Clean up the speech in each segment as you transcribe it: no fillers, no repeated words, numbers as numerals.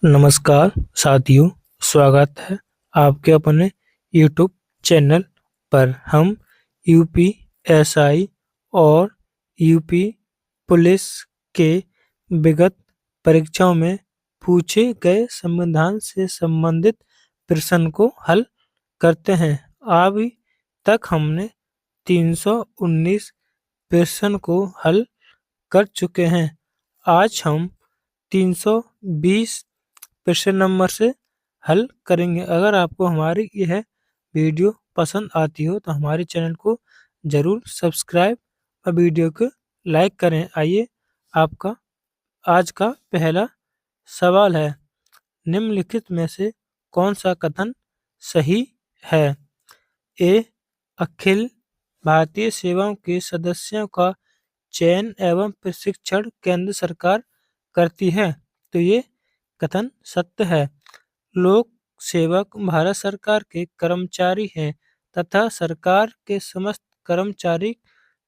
नमस्कार साथियों, स्वागत है आपके अपने YouTube चैनल पर। हम यूपीएसआई और यूपी पुलिस के विगत परीक्षाओं में पूछे गए संविधान से संबंधित प्रश्न को हल करते हैं। अभी तक हमने 319 प्रश्न को हल कर चुके हैं। आज हम 320 प्रश्न नंबर से हल करेंगे। अगर आपको हमारी यह वीडियो पसंद आती हो तो हमारे चैनल को जरूर सब्सक्राइब और वीडियो को लाइक करें। आइए, आपका आज का पहला सवाल है, निम्नलिखित में से कौन सा कथन सही है? ए, अखिल भारतीय सेवाओं के सदस्यों का चयन एवं प्रशिक्षण केंद्र सरकार करती है, तो ये कथन सत्य है। लोक सेवक भारत सरकार के कर्मचारी हैं तथा सरकार के समस्त कर्मचारी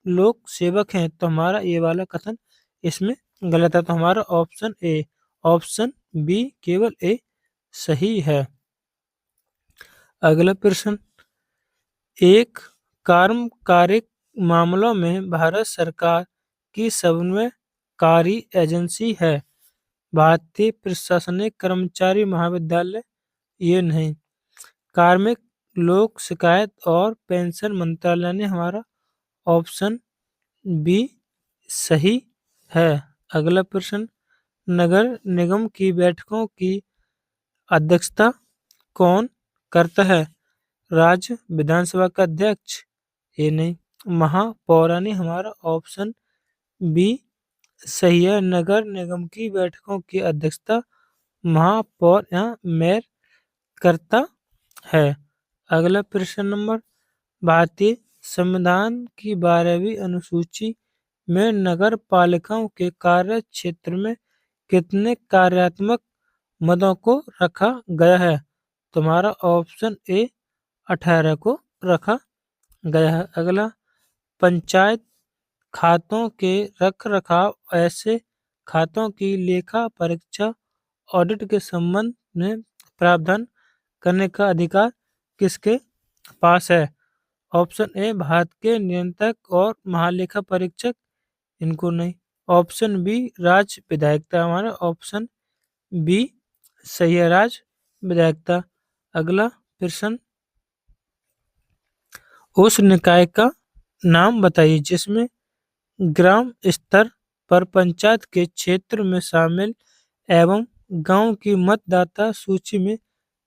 लोक सेवक हैं, तो हमारा ये वाला कथन इसमें गलत है। तो हमारा ऑप्शन बी केवल ए सही है। अगला प्रश्न, एक कार्यकारिक मामलों में भारत सरकार की समन्वयकारी एजेंसी है। भारतीय प्रशासनिक कर्मचारी महाविद्यालय, ये नहीं। कार्मिक लोक शिकायत और पेंशन मंत्रालय ने, हमारा ऑप्शन बी सही है। अगला प्रश्न, नगर निगम की बैठकों की अध्यक्षता कौन करता है? राज्य विधानसभा का अध्यक्ष, ये नहीं। महापौर, यानी हमारा ऑप्शन बी सही है। नगर निगम की बैठकों की अध्यक्षता महापौर या मेयर करता है। अगला प्रश्न नंबर, भारतीय संविधान की 12वीं अनुसूची में नगर पालिकाओं के कार्य क्षेत्र में कितने कार्यात्मक मदों को रखा गया है? तुम्हारा ऑप्शन ए 18 को रखा गया है। अगला, पंचायत खातों के रख रखाव ऐसे खातों की लेखा परीक्षा ऑडिट के संबंध में प्रावधान करने का अधिकार किसके पास है? ऑप्शन ए भारत के नियंत्रक और महालेखा परीक्षक, इनको नहीं। ऑप्शन बी राज्य विधायिका, हमारा ऑप्शन बी सही है, राज्य विधायिका। अगला प्रश्न, उस निकाय का नाम बताइए जिसमें ग्राम स्तर पर पंचायत के क्षेत्र में शामिल एवं गांव की मतदाता सूची में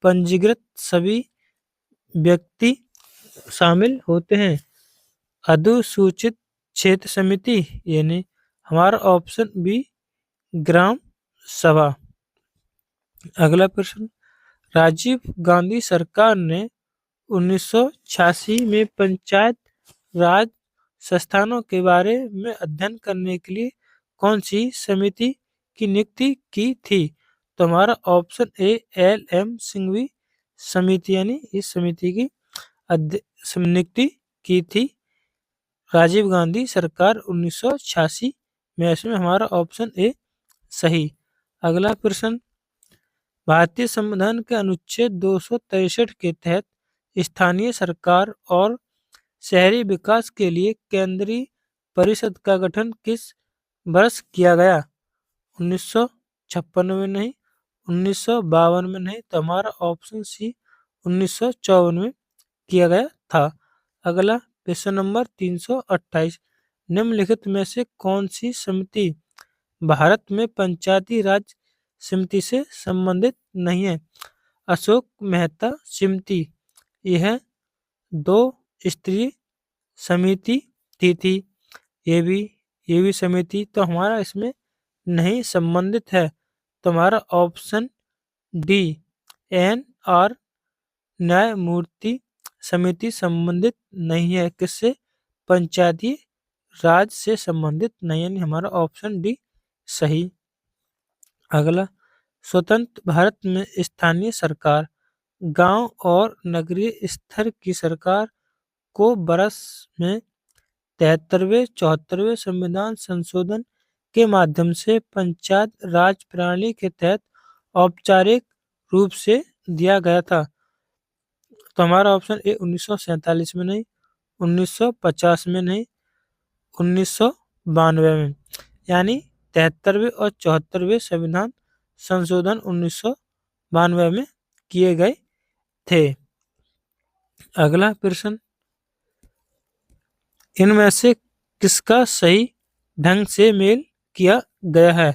पंजीकृत सभी व्यक्ति शामिल होते हैं। अधिसूचित क्षेत्र समिति, ये नहीं। हमारा ऑप्शन बी ग्राम सभा। अगला प्रश्न, राजीव गांधी सरकार ने 1986 में पंचायत राज संस्थानों के बारे में अध्ययन करने के लिए कौन सी समिति की नियुक्ति की थी? तो हमारा ऑप्शन ए LM सिंघवी समिति, यानी इस समिति की नियुक्ति की थी राजीव गांधी सरकार 1986 में। इसमें हमारा ऑप्शन ए सही। अगला प्रश्न, भारतीय संविधान के अनुच्छेद 263 के तहत स्थानीय सरकार और शहरी विकास के लिए केंद्रीय परिषद का गठन किस वर्ष किया गया? 1956 में नहीं, 1952 में नहीं, तो हमारा ऑप्शन सी 1954 में किया गया था। अगला प्रश्न नंबर 328, निम्नलिखित में से कौन सी समिति भारत में पंचायती राज समिति से संबंधित नहीं है? अशोक मेहता समिति, यह 2 स्तरीय समिति थी। ये भी समिति, तो हमारा इसमें नहीं संबंधित है। तो हमारा ऑप्शन डी NR न्यायमूर्ति समिति संबंधित नहीं है। किससे? पंचायती राज से संबंधित नहीं, यानी हमारा ऑप्शन डी सही। अगला, स्वतंत्र भारत में स्थानीय सरकार गांव और नगरीय स्तर की सरकार को वर्ष में 73वें 74वें संविधान संशोधन के माध्यम से पंचायत राज प्रणाली के तहत औपचारिक रूप से दिया गया था? तो हमारा ऑप्शन ए 1947 में नहीं, 1950 में नहीं, 1992 में, यानी 73वें और 74वें संविधान संशोधन 1992 में किए गए थे। अगला प्रश्न, इनमें से किसका सही ढंग से मेल किया गया है?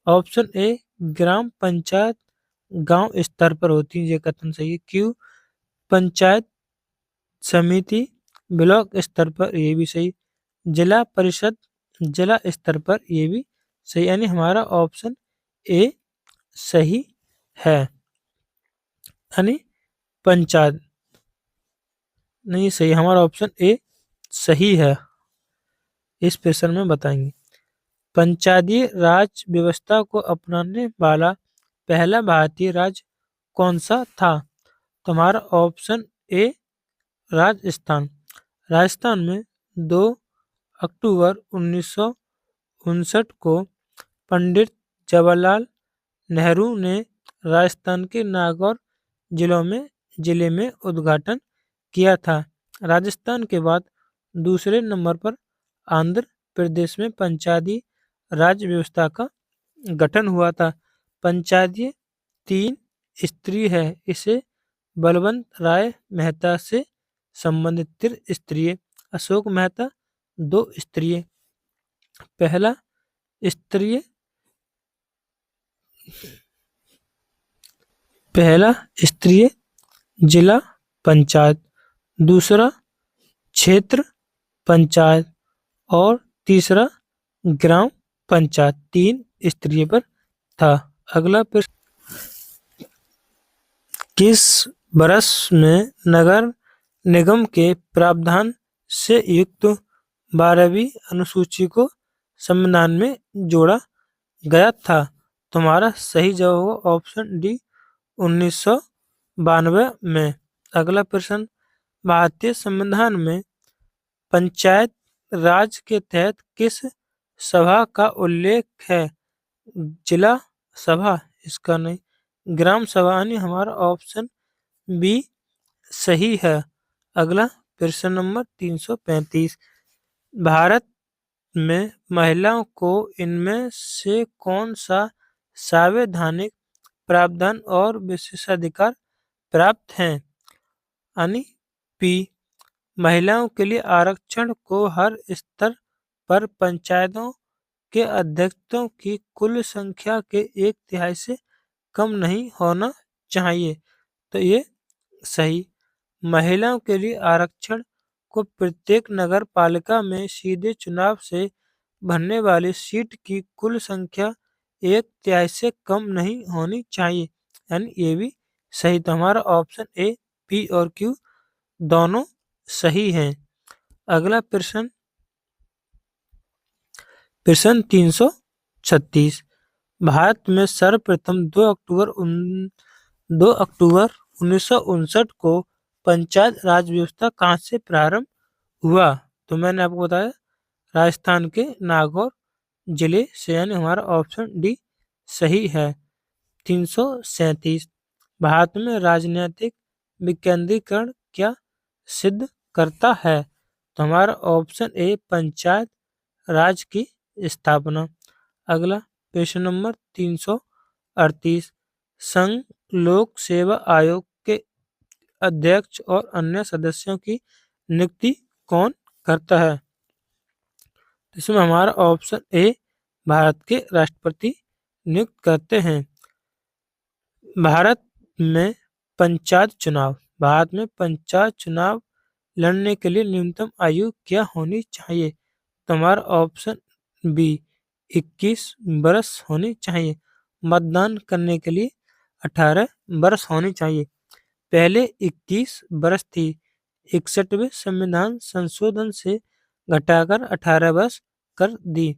ऑप्शन ए ग्राम पंचायत गांव स्तर पर होती है, ये कथन सही है। क्यों पंचायत समिति ब्लॉक स्तर पर, ये भी सही। जिला परिषद जिला स्तर पर, ये भी सही, यानी हमारा ऑप्शन ए सही है। यानी पंचायत नहीं सही, हमारा ऑप्शन ए सही है। इस प्रश्न में बताएंगे, पंचायती राज व्यवस्था को अपनाने वाला पहला भारतीय राज्य कौन सा था? तो हमारा ऑप्शन ए राजस्थान। राजस्थान में 2 अक्टूबर 1959 को पंडित जवाहरलाल नेहरू ने राजस्थान के नागौर जिले में उद्घाटन किया था। राजस्थान के बाद दूसरे नंबर पर आंध्र प्रदेश में पंचायती राज व्यवस्था का गठन हुआ था। पंचायती 3 स्तरीय है, इसे बलवंत राय मेहता से संबंधित 3 स्तरीय, अशोक मेहता 2 स्तरीय। पहला स्तरीय जिला पंचायत, दूसरा क्षेत्र पंचायत और तीसरा ग्राम पंचायत, 3 स्तरीय पर था। अगला प्रश्न, किस वर्ष में नगर निगम के प्रावधान से युक्त 12वीं अनुसूची को संविधान में जोड़ा गया था? तुम्हारा सही जवाब होगा ऑप्शन डी 1992 में। अगला प्रश्न, भारतीय संविधान में पंचायत राज के तहत किस सभा का उल्लेख है? जिला सभा इसका नहीं, ग्राम सभा, यानी हमारा ऑप्शन बी सही है। अगला प्रश्न नंबर 335, भारत में महिलाओं को इनमें से कौन सा संवैधानिक प्रावधान और विशेषाधिकार प्राप्त हैं? यानी पी, महिलाओं के लिए आरक्षण को हर स्तर पर पंचायतों के अध्यक्षों की कुल संख्या के 1/3 से कम नहीं होना चाहिए, तो ये सही। महिलाओं के लिए आरक्षण को प्रत्येक नगर पालिका में सीधे चुनाव से भरने वाली सीट की कुल संख्या 1/3 से कम नहीं होनी चाहिए, यानी ये भी सही। तो हमारा ऑप्शन ए, पी और क्यू दोनों सही हैं। अगला प्रश्न 336, भारत में सर्वप्रथम 2 अक्टूबर 1959 को पंचायत राज व्यवस्था कहाँ से प्रारंभ हुआ? तो मैंने आपको बताया राजस्थान के नागौर जिले से, यानी हमारा ऑप्शन डी सही है। 337, भारत में राजनीतिक विकेंद्रीकरण क्या सिद्ध करता है? तो हमारा ऑप्शन ए पंचायत राज की स्थापना। अगला प्रश्न नंबर 338, संघ लोक सेवा आयोग के अध्यक्ष और अन्य सदस्यों की नियुक्ति कौन करता है? इसमें हमारा ऑप्शन ए भारत के राष्ट्रपति नियुक्त करते हैं। भारत में पंचायत चुनाव लड़ने के लिए न्यूनतम आयु क्या होनी चाहिए? तो हमारा ऑप्शन बी 21 वर्ष होनी चाहिए। मतदान करने के लिए 18 वर्ष होनी चाहिए। पहले 21 वर्ष थी, 61वें संविधान संशोधन से घटाकर 18 वर्ष कर दी।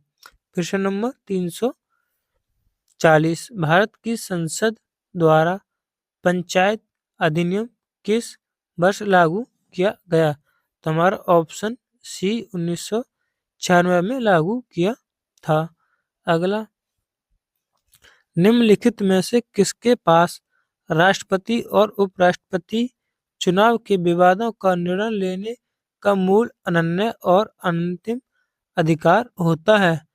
प्रश्न नंबर 340, भारत की संसद द्वारा पंचायत अधिनियम किस वर्ष लागू किया गया? तो हमारा ऑप्शन सी 1996 में लागू किया था। अगला निम्नलिखित में से किसके पास राष्ट्रपति और उपराष्ट्रपति चुनाव के विवादों का निर्णय लेने का मूल, अनन्य और अंतिम अधिकार होता है?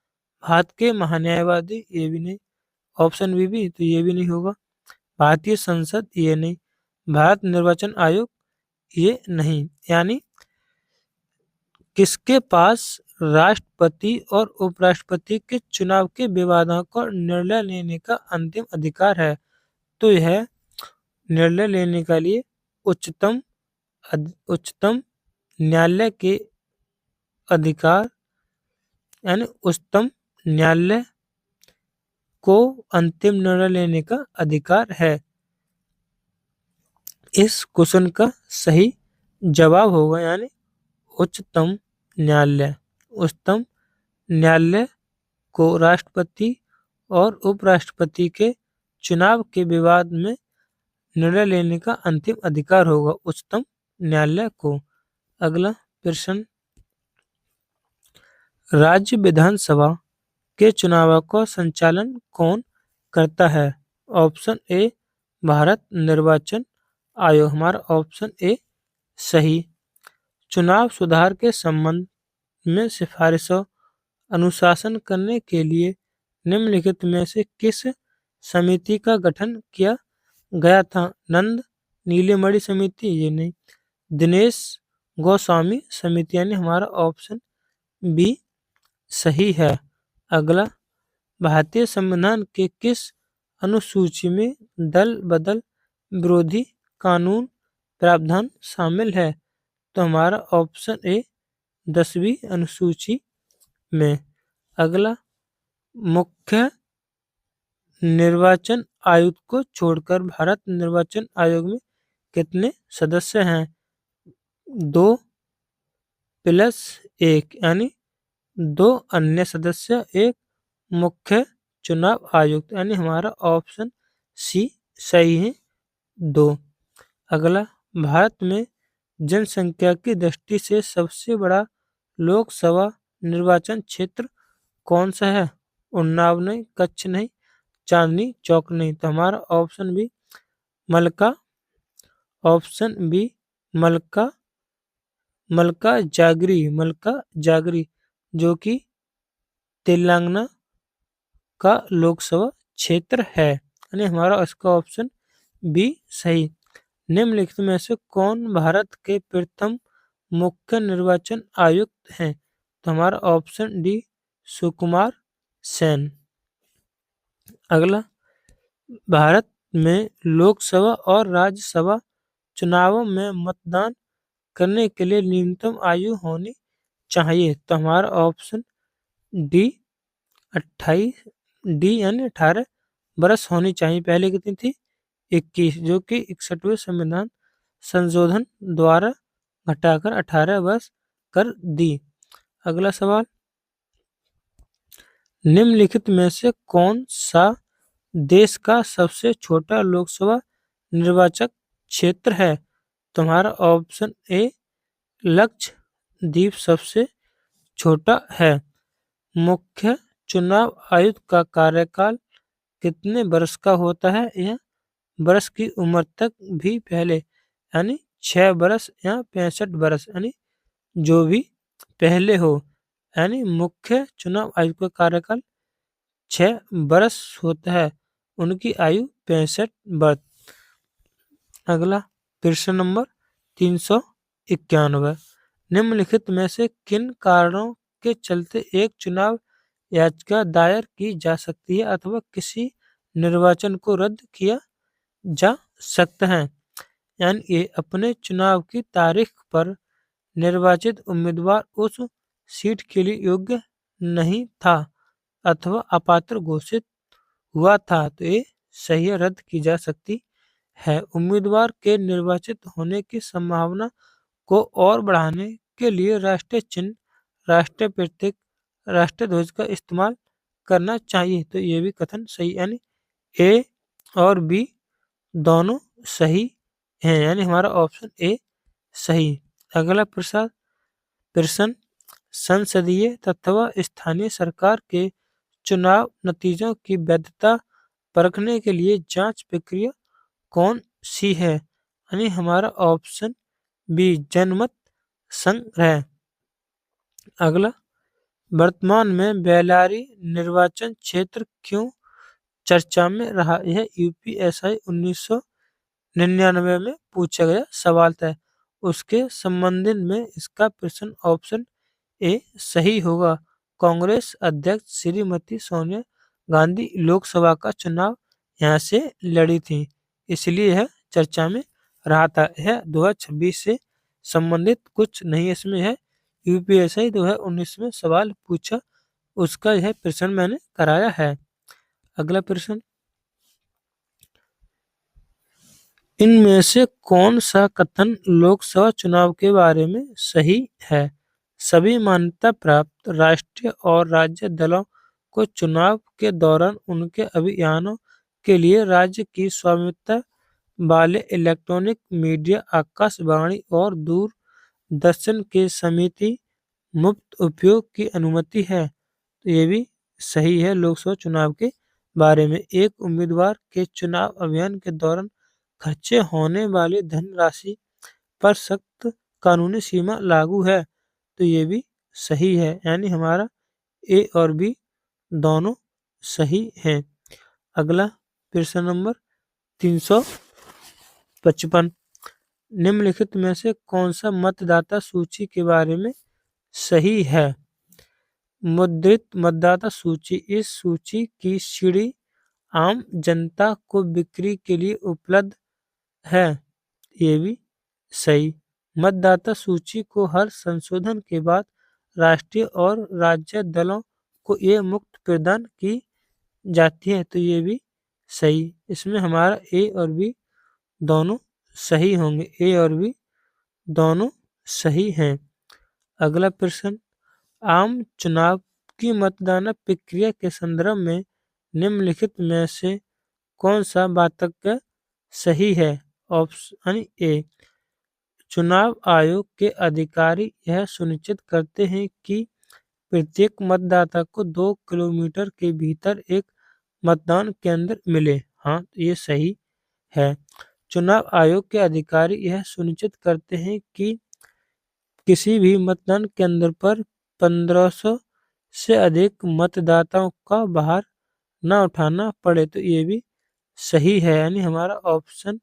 भारत के महान्यायवादी, ये भी नहीं। ऑप्शन बी भी, तो ये भी नहीं होगा। भारतीय संसद, ये नहीं। भारत निर्वाचन आयोग, ये नहीं। यानी किसके पास राष्ट्रपति और उपराष्ट्रपति के चुनाव के विवादों को निर्णय लेने का अंतिम अधिकार है? तो यह निर्णय लेने के लिए उच्चतम न्यायालय के अधिकार, यानी उच्चतम न्यायालय को अंतिम निर्णय लेने का अधिकार है। इस क्वेश्चन का सही जवाब होगा यानी उच्चतम न्यायालय। उच्चतम न्यायालय को राष्ट्रपति और उपराष्ट्रपति के चुनाव के विवाद में निर्णय लेने का अंतिम अधिकार होगा उच्चतम न्यायालय को। अगला प्रश्न, राज्य विधानसभा के चुनाव का संचालन कौन करता है? ऑप्शन ए भारत निर्वाचन आयोग, हमारा ऑप्शन ए सही। चुनाव सुधार के संबंध में सिफारिशों अनुशासन करने के लिए निम्नलिखित में से किस समिति का गठन किया गया था? नंद नीलेमणि समिति, ये नहीं। दिनेश गोस्वामी समिति, यानी हमारा ऑप्शन बी सही है। अगला, भारतीय संविधान के किस अनुसूची में दल बदल विरोधी कानून प्रावधान शामिल है? तो हमारा ऑप्शन ए 10वीं अनुसूची में। अगला, मुख्य निर्वाचन आयुक्त को छोड़कर भारत निर्वाचन आयोग में कितने सदस्य हैं? 2+1, यानी 2 अन्य सदस्य, एक मुख्य चुनाव आयुक्त, यानी हमारा ऑप्शन सी सही है, 2। अगला, भारत में जनसंख्या की दृष्टि से सबसे बड़ा लोकसभा निर्वाचन क्षेत्र कौन सा है? उन्नाव नहीं, कच्छ नहीं, चांदनी चौक नहीं। तो हमारा ऑप्शन बी मलका, ऑप्शन बी मलका जागरी, जो कि तेलंगाना का लोकसभा क्षेत्र है, यानी हमारा इसका ऑप्शन बी सही। निम्नलिखित में से कौन भारत के प्रथम मुख्य निर्वाचन आयुक्त हैं? तो हमारा ऑप्शन डी सुकुमार सेन। अगला, भारत में लोकसभा और राज्यसभा चुनावों में मतदान करने के लिए न्यूनतम आयु होनी चाहिए? तो हमारा ऑप्शन डी 18 बरस होनी चाहिए। पहले कितनी थी? 21, जो कि 61वें संविधान संशोधन द्वारा घटाकर 18 वर्ष कर दी। अगला सवाल, निम्नलिखित में से कौन सा देश का सबसे छोटा लोकसभा निर्वाचक क्षेत्र है? तुम्हारा ऑप्शन ए लक्षद्वीप सबसे छोटा है। मुख्य चुनाव आयुक्त का कार्यकाल कितने वर्ष का होता है? यह वर्ष की उम्र तक भी पहले, यानी 6 वर्ष या 65 वर्ष, यानी जो भी पहले हो, यानी मुख्य चुनाव आयुक्त का कार्यकाल 6 वर्ष होता है, उनकी आयु 65 वर्ष। अगला प्रश्न नंबर 391, निम्नलिखित में से किन कारणों के चलते एक चुनाव याचिका दायर की जा सकती है अथवा किसी निर्वाचन को रद्द किया जा सकता है? यानी ये अपने चुनाव की तारीख पर निर्वाचित उम्मीदवार उस सीट के लिए योग्य नहीं था अथवा अपात्र घोषित हुआ था, तो ये सही रद्द की जा सकती है। उम्मीदवार के निर्वाचित होने की संभावना को और बढ़ाने के लिए राष्ट्रीय चिन्ह, राष्ट्रीय प्रतीक, राष्ट्रीय ध्वज का इस्तेमाल करना चाहिए, तो ये भी कथन सही, यानी ए और बी दोनों सही हैं, यानी हमारा ऑप्शन ए सही। अगला प्रश्न, संसदीय तथा स्थानीय सरकार के चुनाव नतीजों की वैधता परखने के लिए जांच प्रक्रिया कौन सी है? यानी हमारा ऑप्शन बी, जनमत संग्रह। अगला, वर्तमान में बेल्लारी निर्वाचन क्षेत्र क्यों चर्चा में रहा? यह यूपीएसआई 1999 में पूछा गया सवाल था। उसके संबंध में इसका प्रश्न ऑप्शन ए सही होगा। कांग्रेस अध्यक्ष श्रीमती सोनिया गांधी लोकसभा का चुनाव यहाँ से लड़ी थी, इसलिए यह चर्चा में रहा था। यह 2026 से संबंधित कुछ नहीं, इसमें है यूपीएसआई 2019 में सवाल पूछा, उसका यह प्रश्न मैंने कराया है। अगला प्रश्न, इनमें से कौन सा कथन लोकसभा चुनाव के बारे में सही है? सभी मान्यता प्राप्त राष्ट्रीय और राज्य दलों को चुनाव के दौरान उनके अभियानों के लिए राज्य की स्वामित्व वाले इलेक्ट्रॉनिक मीडिया, आकाशवाणी और दूरदर्शन के समिति मुफ्त उपयोग की अनुमति है। तो ये भी सही है। लोकसभा चुनाव के बारे में एक उम्मीदवार के चुनाव अभियान के दौरान खर्चे होने वाली धनराशि पर सख्त कानूनी सीमा लागू है, तो ये भी सही है। यानी हमारा ए और बी दोनों सही हैं। अगला प्रश्न नंबर 355, निम्नलिखित में से कौन सा मतदाता सूची के बारे में सही है? मुद्रित मतदाता सूची, इस सूची की सीडी आम जनता को बिक्री के लिए उपलब्ध है, ये भी सही। मतदाता सूची को हर संशोधन के बाद राष्ट्रीय और राज्य दलों को ये मुफ्त प्रदान की जाती है, तो ये भी सही। इसमें हमारा ए और बी दोनों सही होंगे, ए और बी दोनों सही हैं। अगला प्रश्न, आम चुनाव की मतदान प्रक्रिया के संदर्भ में निम्नलिखित में से कौन सा वाक्य सही है? ऑप्शन ए, चुनाव आयोग के अधिकारी यह सुनिश्चित करते हैं कि प्रत्येक मतदाता को 2 किलोमीटर के भीतर एक मतदान केंद्र मिले। हाँ, ये सही है। चुनाव आयोग के अधिकारी यह सुनिश्चित करते हैं कि किसी भी मतदान केंद्र पर 1500 से अधिक मतदाताओं का बाहर न उठाना पड़े, तो ये भी सही है। यानी हमारा ऑप्शन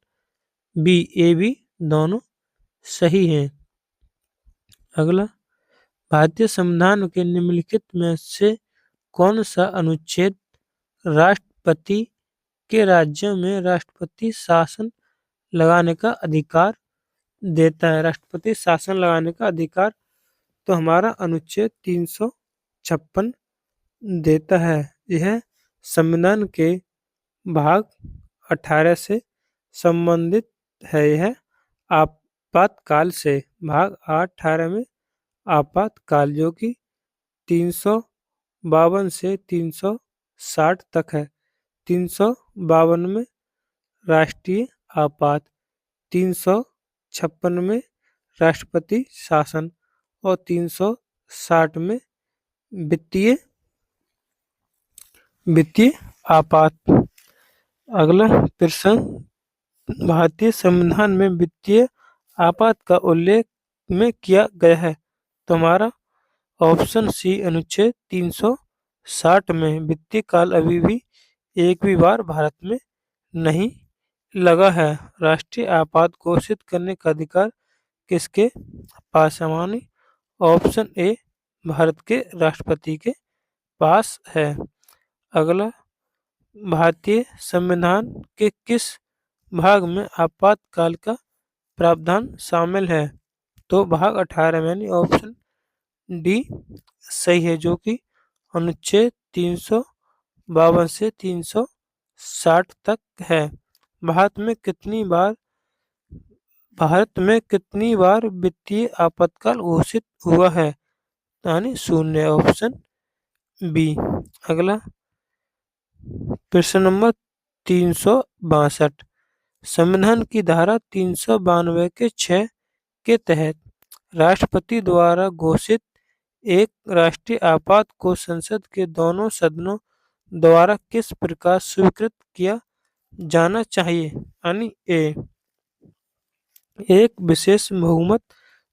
बी, ए बी दोनों सही हैं। अगला, भारतीय संविधान के निम्नलिखित में से कौन सा अनुच्छेद राष्ट्रपति के राज्यों में राष्ट्रपति शासन लगाने का अधिकार देता है? राष्ट्रपति शासन लगाने का अधिकार तो हमारा अनुच्छेद 356 देता है। यह संविधान के भाग 18 से संबंधित है। यह आपातकाल से, भाग 18 में आपातकाल जो कि 352 से 360 तक है। 352 में राष्ट्रीय आपात, 356 में राष्ट्रपति शासन और 360 में वित्तीय आपात। अगला प्रश्न, भारतीय संविधान में वित्तीय आपात का उल्लेख में किया गया है? तो हमारा ऑप्शन सी, अनुच्छेद 360 में। वित्तीय काल अभी भी एक भी बार भारत में नहीं लगा है। राष्ट्रीय आपात घोषित करने का अधिकार किसके पास है? हमारी ऑप्शन ए, भारत के राष्ट्रपति के पास है। अगला, भारतीय संविधान के किस भाग में आपातकाल का प्रावधान शामिल है? तो भाग 18 में, यानी ऑप्शन डी सही है, जो कि अनुच्छेद 352 से 360 तक है। भारत में कितनी बार वित्तीय आपातकाल घोषित हुआ है? यानी 0, ऑप्शन बी। अगला प्रश्न नंबर 362, संविधान की धारा 392 के 6 के तहत राष्ट्रपति द्वारा घोषित एक राष्ट्रीय आपात को संसद के दोनों सदनों द्वारा किस प्रकार स्वीकृत किया जाना चाहिए? यानी ए, एक विशेष बहुमत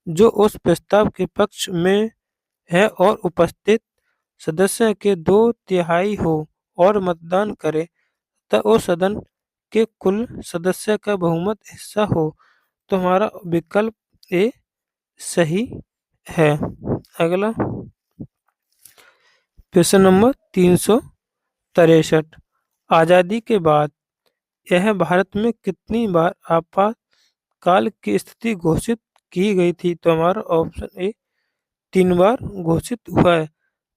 जो उस प्रस्ताव के पक्ष में है और उपस्थित सदस्य के 2/3 हो और मतदान करे तथा उस सदन के कुल सदस्य का बहुमत हिस्सा हो। तो हमारा विकल्प ए सही है। अगला प्रश्न नंबर 363। आज़ादी के बाद यह भारत में कितनी बार आपातकाल की स्थिति घोषित की गई थी? तो हमारा ऑप्शन ए 3 बार घोषित हुआ है।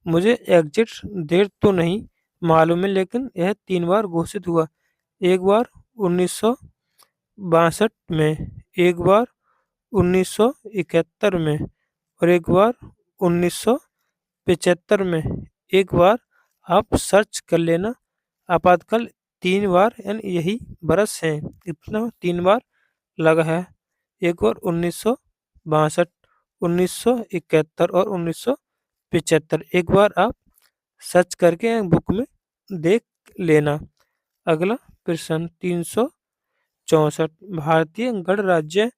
मुझे एग्जैक्ट डेट तो नहीं मालूम है, लेकिन यह 3 बार घोषित हुआ। एक बार 1962 में, एक बार 1971 में और एक बार 1975 में। एक बार आप सर्च कर लेना। आपातकाल 3 बार यानी यही बरस है, इतना 3 बार लगा है। एक बार 1962, 1971 और 1975। एक बार आप सर्च करके बुक में देख लेना। अगला प्रश्न 364। भारतीय गणराज्य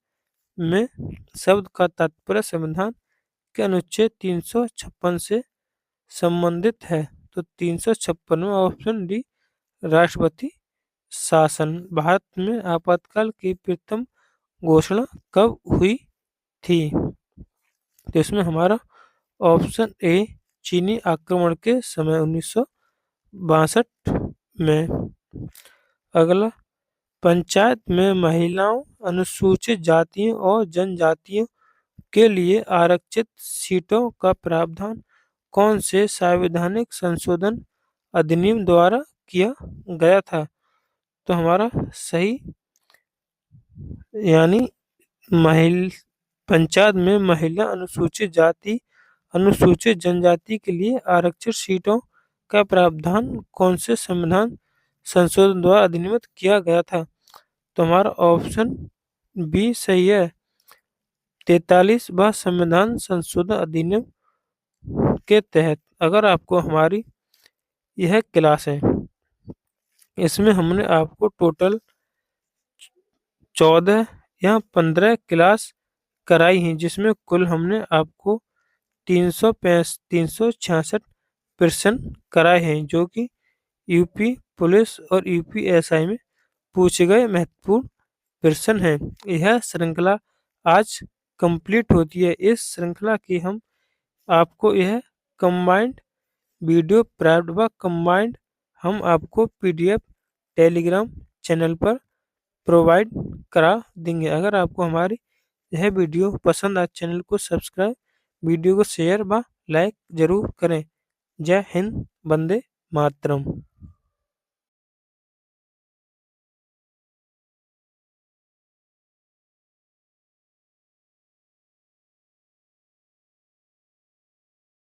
में शब्द का तात्पर्य संविधान के अनुच्छेद 356 से संबंधित है। तो 356 में ऑप्शन डी राष्ट्रपति शासन। भारत में आपातकाल की प्रथम घोषणा कब हुई थी? तो इसमें हमारा ऑप्शन ए चीनी आक्रमण के समय 1962 में। अगला पंचायत में महिलाओं, अनुसूचित जातियों और जनजातियों के लिए आरक्षित सीटों का प्रावधान कौन से संवैधानिक संशोधन अधिनियम द्वारा किया गया था? तो हमारा सही यानी पंचायत में महिला, अनुसूचित जाति, अनुसूचित जनजाति के लिए आरक्षित सीटों का प्रावधान कौन से संविधान संशोधन द्वारा अधिनियमित किया गया था? तो हमारा ऑप्शन बी सही है। 43वां संविधान संशोधन अधिनियम के तहत। अगर आपको हमारी यह क्लास है, इसमें हमने आपको टोटल 14 या 15 क्लास कराई हैं, जिसमें कुल हमने आपको 366 प्रश्न कराए हैं, जो कि यूपी पुलिस और यूपीएसआई में पूछे गए महत्वपूर्ण प्रश्न हैं। यह श्रृंखला आज कंप्लीट होती है। इस श्रृंखला की हम आपको यह कंबाइंड वीडियो प्राप्त व कंबाइंड हम आपको पीडीएफ टेलीग्राम चैनल पर प्रोवाइड करा देंगे। अगर आपको हमारी यह वीडियो पसंद आए, चैनल को सब्सक्राइब, वीडियो को शेयर व लाइक जरूर करें। जय हिंद, वंदे मातरम।